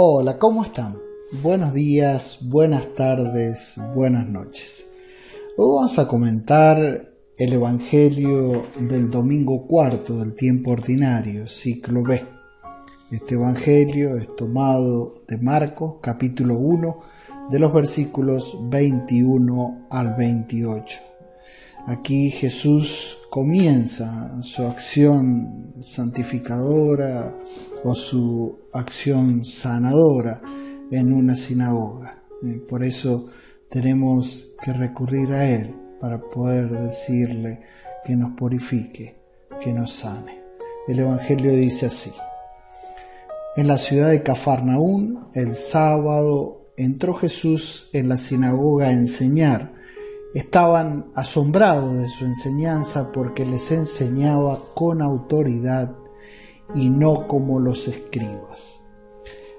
Hola, ¿cómo están? Buenos días, buenas tardes, buenas noches. Hoy vamos a comentar el Evangelio del domingo cuarto del tiempo ordinario, ciclo B. Este Evangelio es tomado de Marcos, capítulo 1, de los versículos 21 al 28. Aquí Jesús comienza su acción santificadora o su acción sanadora en una sinagoga. Por eso tenemos que recurrir a Él para poder decirle que nos purifique, que nos sane. El Evangelio dice así: en la ciudad de Cafarnaún, el sábado, entró Jesús en la sinagoga a enseñar. Estaban asombrados de su enseñanza porque les enseñaba con autoridad y no como los escribas.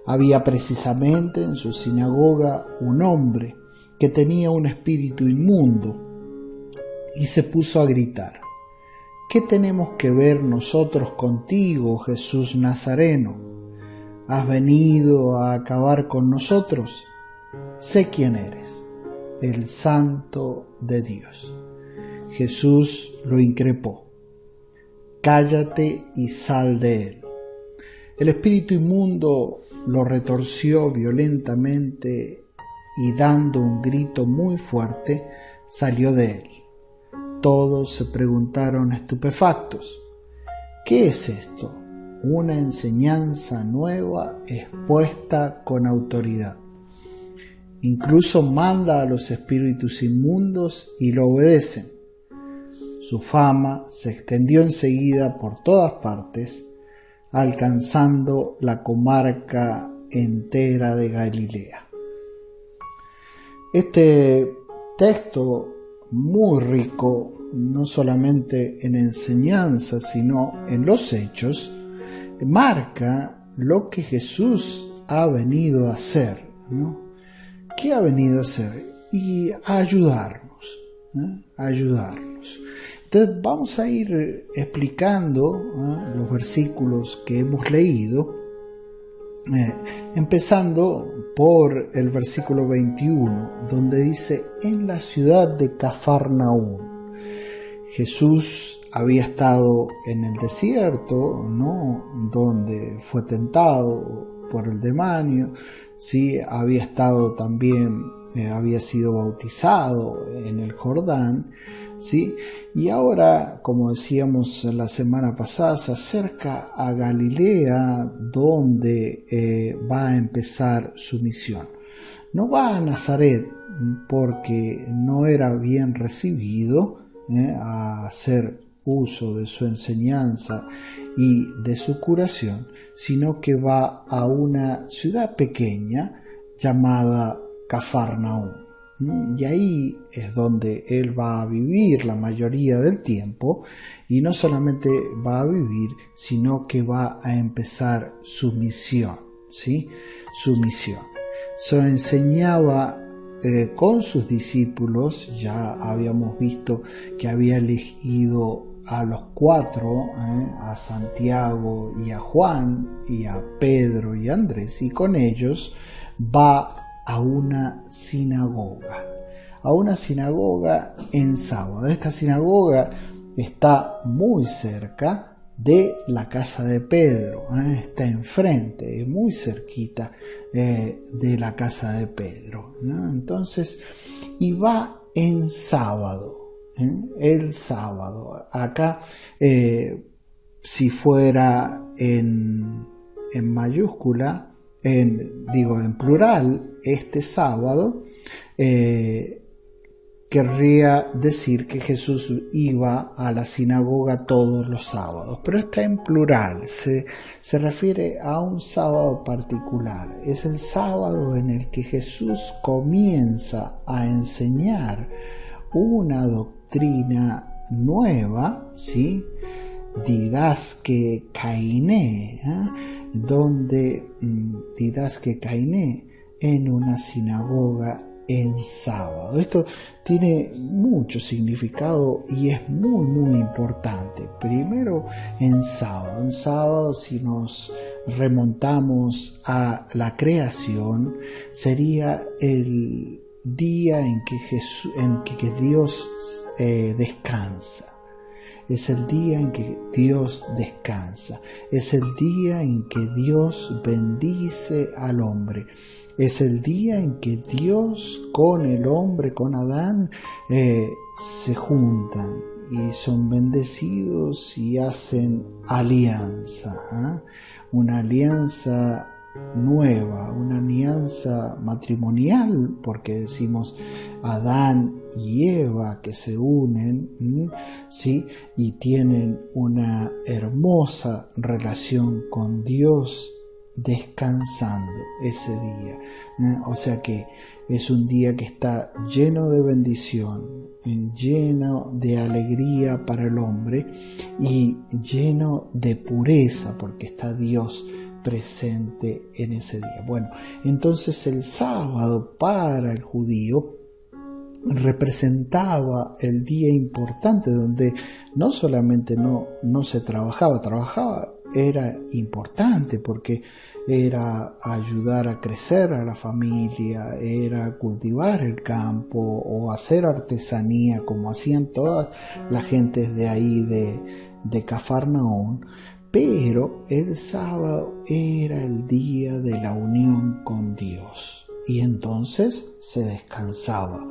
Había precisamente en su sinagoga un hombre que tenía un espíritu inmundo y se puso a gritar: ¿qué tenemos que ver nosotros contigo, Jesús Nazareno? ¿Has venido a acabar con nosotros? Sé quién eres, el Santo de Dios. Jesús lo increpó: cállate y sal de él. El espíritu inmundo lo retorció violentamente y dando un grito muy fuerte salió de él. Todos se preguntaron estupefactos: ¿qué es esto? Una enseñanza nueva expuesta con autoridad. Incluso manda a los espíritus inmundos y lo obedecen. Su fama se extendió enseguida por todas partes, alcanzando la comarca entera de Galilea. Este texto muy rico, no solamente en enseñanza, sino en los hechos, marca lo que Jesús ha venido a hacer, ¿no? ¿Qué ha venido a hacer? Y a ayudarnos, a ayudarnos. Entonces vamos a ir explicando los versículos que hemos leído, empezando por el versículo 21, donde dice: en la ciudad de Cafarnaún. Jesús había estado en el desierto, ¿no?, donde fue tentado por el demonio. Sí, había estado también, había sido bautizado en el Jordán, ¿sí? Y ahora, como decíamos la semana pasada, se acerca a Galilea, donde va a empezar su misión. No va a Nazaret porque no era bien recibido a hacer uso de su enseñanza y de su curación, sino que va a una ciudad pequeña llamada Cafarnaún. Y ahí es donde él va a vivir la mayoría del tiempo, y no solamente va a vivir, sino que va a empezar su misión, ¿sí? Su misión. Se enseñaba con sus discípulos. Ya habíamos visto que había elegido a los cuatro, a Santiago y a Juan y a Pedro y a Andrés, y con ellos va a una sinagoga en sábado. Esta sinagoga está muy cerca de la casa de Pedro, está enfrente, muy cerquita de la casa de Pedro, ¿no? Entonces, y va en sábado. El sábado. Acá, si fuera en mayúscula, en plural, este sábado, querría decir que Jesús iba a la sinagoga todos los sábados, pero está en plural, se refiere a un sábado particular. Es el sábado en el que Jesús comienza a enseñar una doctrina nueva, ¿sí? Didasque kainé, donde didasque kainé en una sinagoga en sábado. Esto tiene mucho significado y es muy muy importante. Primero, en sábado si nos remontamos a la creación, sería el día en que Dios descansa. Es el día en que Dios descansa. Es el día en que Dios bendice al hombre. Es el día en que Dios con el hombre, con Adán, se juntan y son bendecidos y hacen alianza. Una alianza nueva, una alianza matrimonial, porque decimos Adán y Eva que se unen, ¿sí? Y tienen una hermosa relación con Dios descansando ese día. O sea que es un día que está lleno de bendición, lleno de alegría para el hombre y lleno de pureza, porque está Dios presente en ese día. Bueno, entonces el sábado para el judío representaba el día importante donde no solamente no se trabajaba, era importante porque era ayudar a crecer a la familia, era cultivar el campo o hacer artesanía como hacían todas las gentes de ahí de Cafarnaún. Pero el sábado era el día de la unión con Dios y entonces se descansaba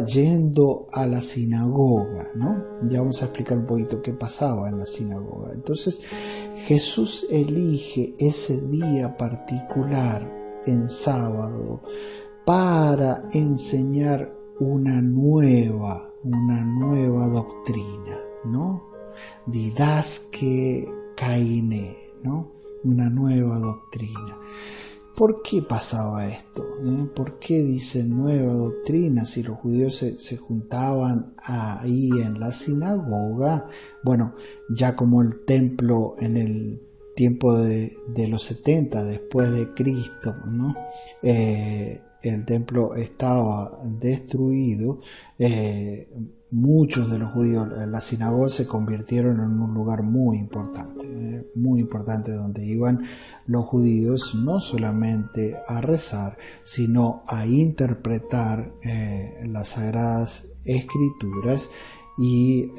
yendo a la sinagoga, ¿no? Ya vamos a explicar un poquito qué pasaba en la sinagoga. Entonces Jesús elige ese día particular en sábado para enseñar una nueva doctrina, ¿no? Didaske kaine, ¿no? Una nueva doctrina. ¿Por qué pasaba esto? ¿Por qué dice nueva doctrina si los judíos se juntaban ahí en la sinagoga? Bueno, ya como el templo en el tiempo de los 70 después de Cristo, ¿no? El templo estaba destruido, muchos de los judíos, las sinagogas se convirtieron en un lugar muy importante donde iban los judíos no solamente a rezar, sino a interpretar las sagradas escrituras y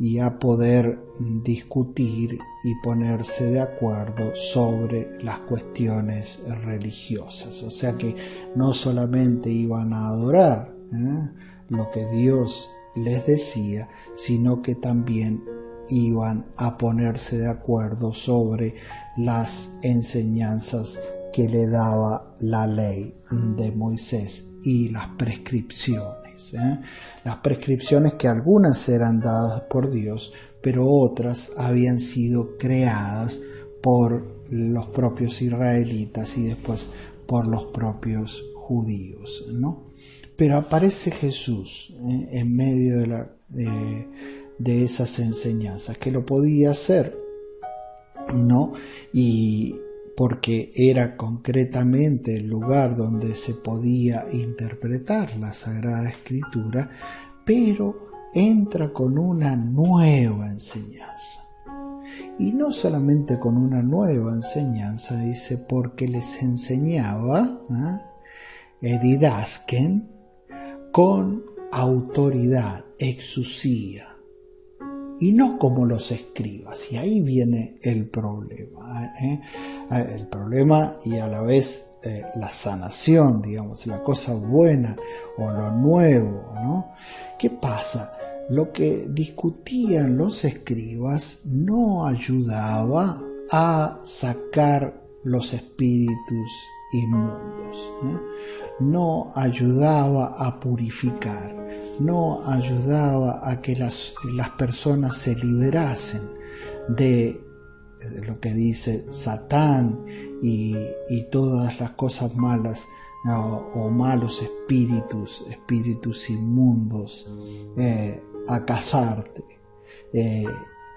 y a poder discutir y ponerse de acuerdo sobre las cuestiones religiosas. O sea que no solamente iban a adorar lo que Dios les decía, sino que también iban a ponerse de acuerdo sobre las enseñanzas que le daba la ley de Moisés y las prescripciones. Las prescripciones que algunas eran dadas por Dios, pero otras habían sido creadas por los propios israelitas y después por los propios judíos, ¿no? Pero aparece Jesús en medio de esas enseñanzas, que lo podía hacer, ¿no? Y porque era concretamente el lugar donde se podía interpretar la Sagrada Escritura, pero entra con una nueva enseñanza. Y no solamente con una nueva enseñanza, dice, porque les enseñaba, didasken, con autoridad, exousia, y no como los escribas. Y ahí viene el problema. El problema y a la vez la sanación, digamos, la cosa buena o lo nuevo, ¿no? ¿Qué pasa? Lo que discutían los escribas no ayudaba a sacar los espíritus inmundos, no ayudaba a purificar, no ayudaba a que las personas se liberasen de lo que dice Satán y todas las cosas malas, o malos espíritus inmundos, a casarte.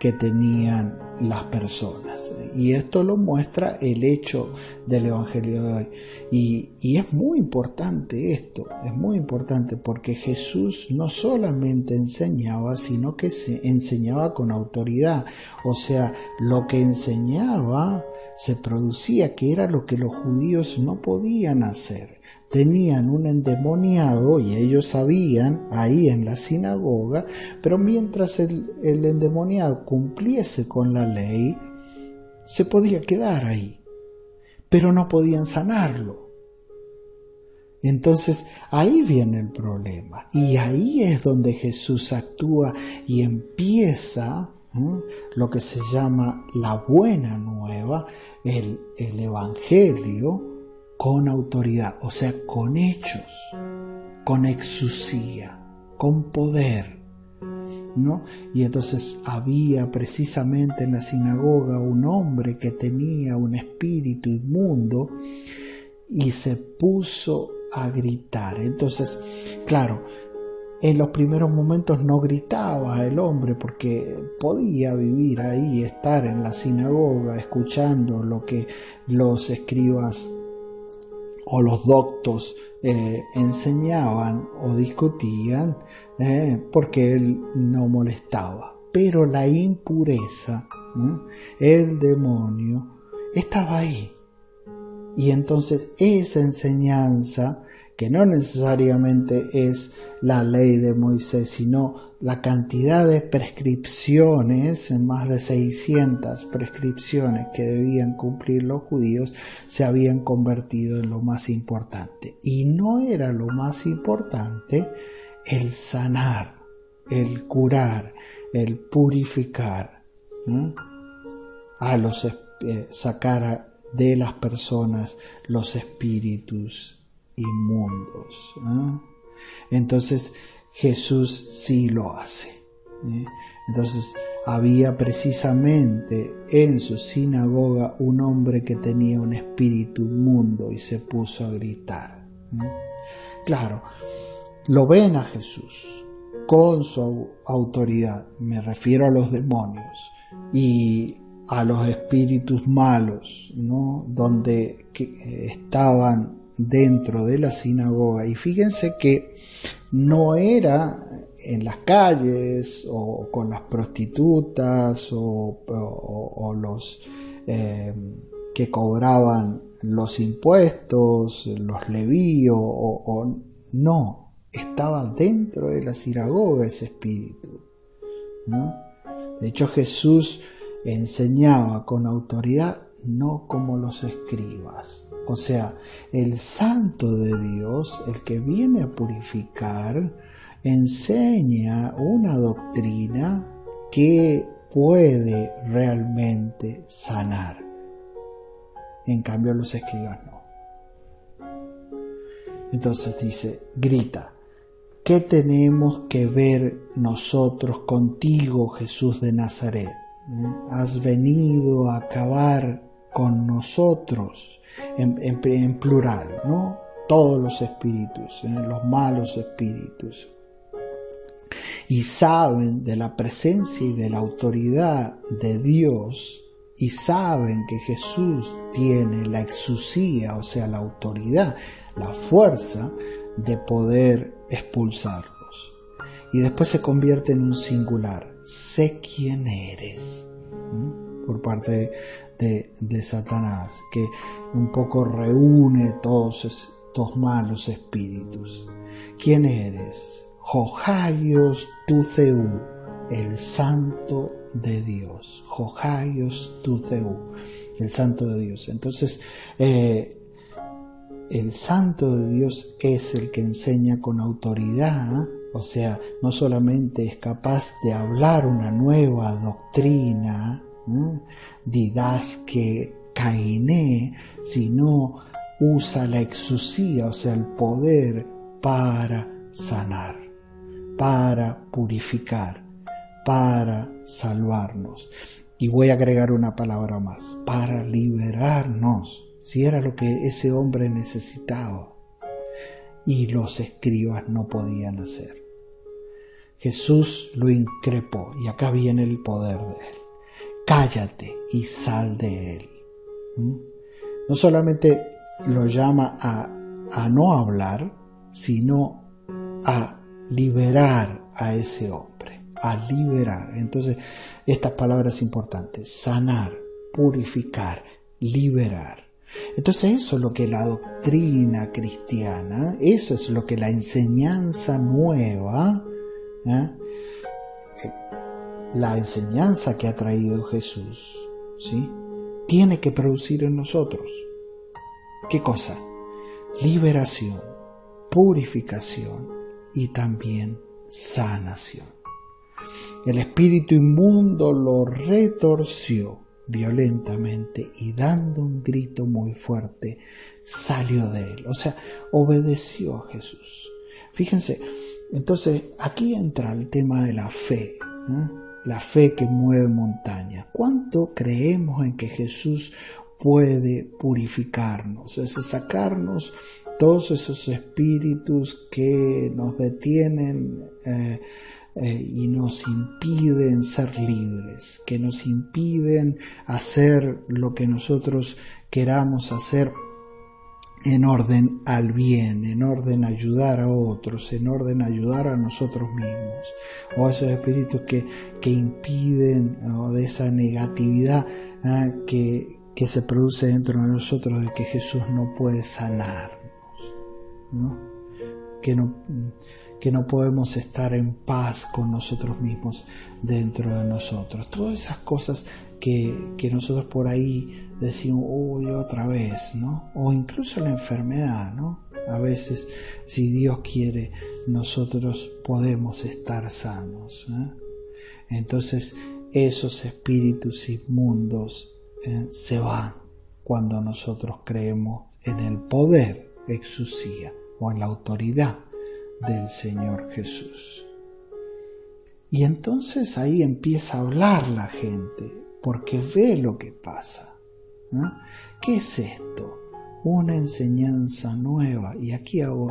que tenían las personas. Y esto lo muestra el hecho del Evangelio de hoy. Y es muy importante esto, es muy importante porque Jesús no solamente enseñaba, sino que se enseñaba con autoridad. O sea, lo que enseñaba se producía, que era lo que los judíos no podían hacer. Tenían un endemoniado y ellos sabían ahí en la sinagoga, pero mientras el endemoniado cumpliese con la ley, se podía quedar ahí, pero no podían sanarlo. Entonces ahí viene el problema y ahí es donde Jesús actúa y empieza lo que se llama la buena nueva, el evangelio, con autoridad, o sea, con hechos, con exusía, con poder, ¿no? Y entonces había precisamente en la sinagoga un hombre que tenía un espíritu inmundo y se puso a gritar. Entonces, claro, en los primeros momentos no gritaba el hombre porque podía vivir ahí, estar en la sinagoga escuchando lo que los escribas o los doctos enseñaban o discutían, porque él no molestaba. Pero la impureza, el demonio, estaba ahí. Y entonces esa enseñanza, que no necesariamente es la ley de Moisés, sino la cantidad de prescripciones, más de 600 prescripciones que debían cumplir los judíos, se habían convertido en lo más importante. Y no era lo más importante el sanar, el curar, el purificar, sacar de las personas los espíritus inmundos. Entonces Jesús sí lo hace. Entonces había precisamente en su sinagoga un hombre que tenía un espíritu inmundo y se puso a gritar. Claro, lo ven a Jesús con su autoridad, me refiero a los demonios y a los espíritus malos, ¿no? Donde estaban dentro de la sinagoga. Y fíjense que no era en las calles o con las prostitutas o los que cobraban los impuestos, los levíos, no, estaba dentro de la sinagoga ese espíritu, ¿no? De hecho, Jesús enseñaba con autoridad, no como los escribas. O sea, el santo de Dios, el que viene a purificar, enseña una doctrina que puede realmente sanar. En cambio, los escribas no. Entonces dice, grita, ¿qué tenemos que ver nosotros contigo, Jesús de Nazaret? Has venido a acabar con nosotros, en plural, ¿no? Todos los espíritus, los malos espíritus. Y saben de la presencia y de la autoridad de Dios, y saben que Jesús tiene la exusía, o sea, la autoridad, la fuerza de poder expulsarlos. Y después se convierte en un singular. Sé quién eres, por parte de Satanás, que un poco reúne todos estos malos espíritus. ¿Quién eres? Jojaios tu Theú, el santo de Dios. Jojaios tu Theú, el santo de Dios. Entonces, el santo de Dios es el que enseña con autoridad. O sea, no solamente es capaz de hablar una nueva doctrina, didasque kainé, sino usa la exusía, o sea, el poder para sanar, para purificar, para salvarnos. Y voy a agregar una palabra más, para liberarnos, si era lo que ese hombre necesitaba y los escribas no podían hacer. Jesús lo increpó, y acá viene el poder de él. Cállate y sal de él. No solamente lo llama a no hablar, sino a liberar a ese hombre, a liberar. Entonces, estas palabras importantes: sanar, purificar, liberar. Entonces, eso es lo que la doctrina cristiana, eso es lo que la enseñanza nueva, la enseñanza que ha traído Jesús, ¿sí?, tiene que producir en nosotros. ¿Qué cosa? Liberación, purificación y también sanación. El espíritu inmundo lo retorció violentamente y, dando un grito muy fuerte, salió de él. O sea, obedeció a Jesús. Fíjense, entonces aquí entra el tema de la fe, la fe que mueve montañas. ¿Cuánto creemos en que Jesús puede purificarnos, es sacarnos todos esos espíritus que nos detienen y nos impiden ser libres, que nos impiden hacer lo que nosotros queramos hacer en orden al bien, en orden a ayudar a otros, en orden a ayudar a nosotros mismos, o esos espíritus que impiden, o de esa negatividad que se produce dentro de nosotros, de que Jesús no puede sanarnos, ¿no? Que no podemos estar en paz con nosotros mismos dentro de nosotros. Todas esas cosas que nosotros por ahí decimos, uy, otra vez, ¿no? O incluso la enfermedad, ¿no? A veces, si Dios quiere, nosotros podemos estar sanos, Entonces, esos espíritus inmundos se van cuando nosotros creemos en el poder, exusía, o en la autoridad del Señor Jesús. Y entonces ahí empieza a hablar la gente, porque ve lo que pasa. ¿Qué es esto? Una enseñanza nueva. Y aquí hago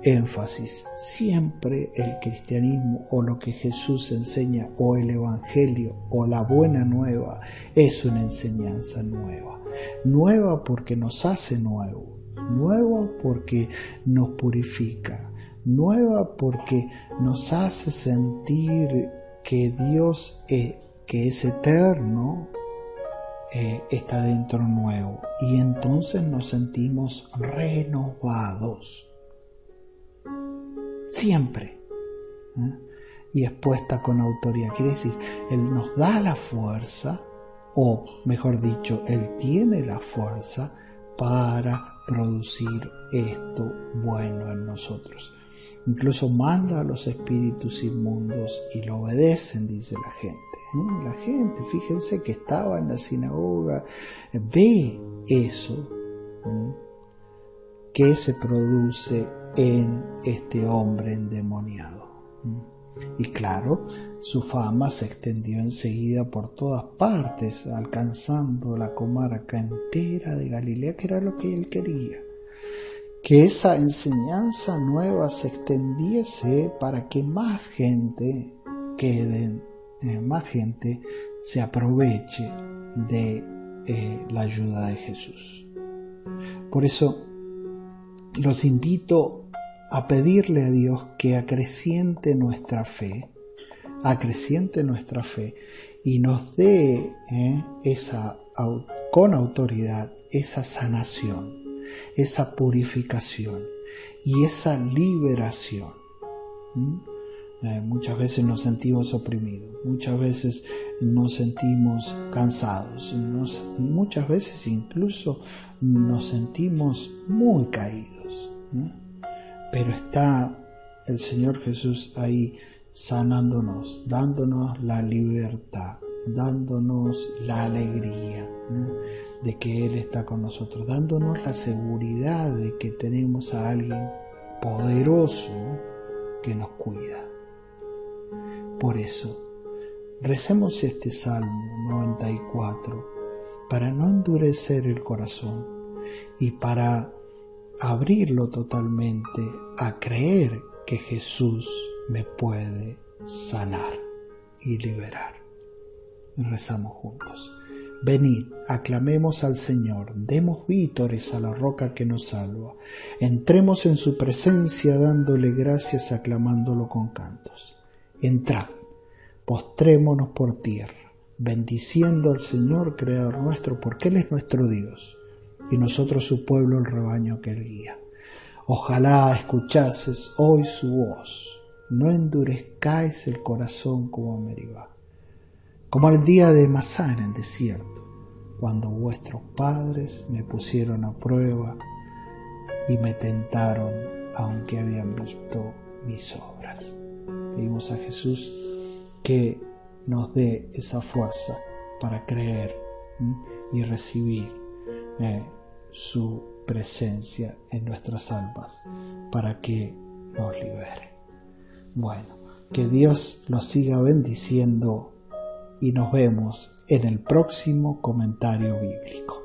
énfasis. Siempre el cristianismo, o lo que Jesús enseña, o el evangelio, o la buena nueva, es una enseñanza nueva. Nueva porque nos hace nuevos. Nueva porque nos purifica. Nueva porque nos hace sentir que Dios, que es eterno, está dentro nuevo, y entonces nos sentimos renovados siempre, y expuesta con autoridad. Quiere decir, Él nos da la fuerza, o mejor dicho, Él tiene la fuerza para producir esto bueno en nosotros. Incluso manda a los espíritus inmundos y lo obedecen, dice la gente. La gente, fíjense, que estaba en la sinagoga, ve eso que se produce en este hombre endemoniado. Y claro, su fama se extendió enseguida por todas partes, alcanzando la comarca entera de Galilea, que era lo que él quería. Que esa enseñanza nueva se extendiese para que más gente más gente se aproveche de la ayuda de Jesús. Por eso los invito a pedirle a Dios que acreciente nuestra fe y nos dé con autoridad esa sanación, esa purificación y esa liberación. Muchas veces nos sentimos oprimidos, muchas veces nos sentimos cansados, muchas veces incluso nos sentimos muy caídos, pero está el Señor Jesús ahí sanándonos, dándonos la libertad, dándonos la alegría de que Él está con nosotros, dándonos la seguridad de que tenemos a alguien poderoso que nos cuida. Por eso, recemos este Salmo 94 para no endurecer el corazón y para abrirlo totalmente a creer que Jesús me puede sanar y liberar. Y rezamos juntos. Venid, aclamemos al Señor, demos vítores a la roca que nos salva. Entremos en su presencia dándole gracias, aclamándolo con cantos. Entrad, postrémonos por tierra, bendiciendo al Señor, Creador nuestro, porque Él es nuestro Dios, y nosotros su pueblo, el rebaño que Él guía. Ojalá escuchases hoy su voz, no endurezcáis el corazón como a Meribá, como al día de Masá en el desierto, cuando vuestros padres me pusieron a prueba y me tentaron, aunque habían visto mis obras. Pedimos a Jesús que nos dé esa fuerza para creer y recibir su presencia en nuestras almas, para que nos libere. Bueno, que Dios los siga bendiciendo y nos vemos en el próximo comentario bíblico.